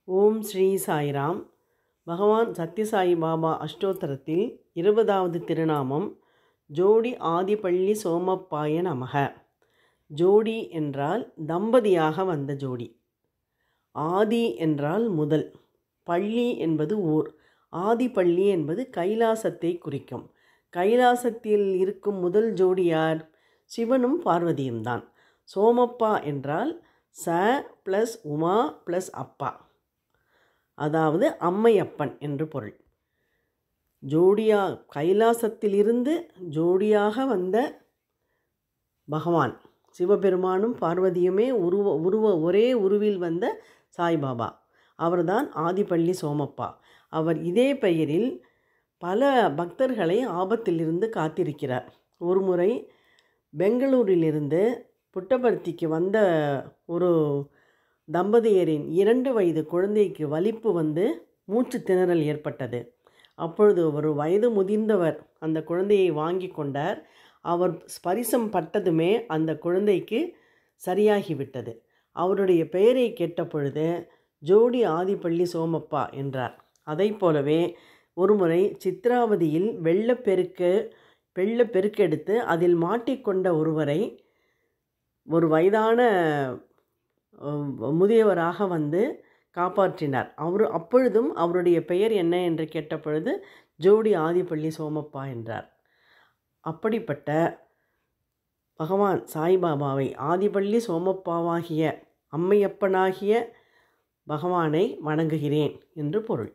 ஓம் ஸ்ரீ சாய்ராம். பகவான் சத்யசாயி பாபா அஷ்டோத்தரத்தில் 20வது திருநாமம் ஜோடி ஆதிபள்ளி சோமப்பாய நமக. ஜோடி என்றால் தம்பதியாக வந்த ஜோடி. ஆதி என்றால் முதல். பள்ளி என்பது ஊர். ஆதிபள்ளி என்பது கைலாசத்தை குறிக்கும். கைலாசத்தில் இருக்கும் முதல் ஜோடி யார்? சிவனும் பார்வதியும் தான். சோமப்பா என்றால் ச ப்ளஸ் உமா ப்ளஸ் அப்பா, அதாவது அம்மையப்பன் என்று பொருள். கைலாசத்திலிருந்து ஜோடியாக வந்த பகவான் சிவபெருமானும் பார்வதியுமே ஒரே உருவில் வந்த சாய்பாபா. அவர்தான் ஆதிபள்ளி சோமப்பா. அவர் இதே பெயரில் பல பக்தர்களை ஆபத்திலிருந்து காத்திருக்கிறார். ஒருமுறை பெங்களூரிலிருந்து புட்டபர்த்திக்கு வந்த ஒரு தம்பதியரின் 2 வயது குழந்தைக்கு வலிப்பு வந்து மூச்சு திணறல் ஏற்பட்டது. அப்பொழுது ஒரு வயது முதிர்ந்தவர் அந்த குழந்தையை வாங்கி கொண்டார். அவர் ஸ்பரிசம் பட்டதுமே அந்த குழந்தைக்கு சரியாகிவிட்டது. அவருடைய பெயரை கேட்ட பொழுது ஜோடி ஆதிபள்ளி சோமப்பா என்றார். அதை போலவே ஒருமுறை சித்ராவதியில் வெள்ளப்பெருக்கெடுத்து அதில் மாட்டிக்கொண்ட ஒருவரை ஒரு வயதான முதியவராக வந்து காப்பாற்றினார். அப்பொழுதும் அவருடைய பெயர் என்ன என்று கேட்ட பொழுது ஜோடி ஆதிபள்ளி சோமப்பா என்றார். அப்படிப்பட்ட பகவான் சாய்பாபாவை ஆதிபள்ளி சோமப்பாவாகிய அம்மையப்பனாகிய பகவானை வணங்குகிறேன் என்று பொருள்.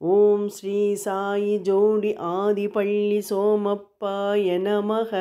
ஓம் ஸ்ரீ சாயி ஜோடி ஆதிபள்ளி சோமப்பாய நமக.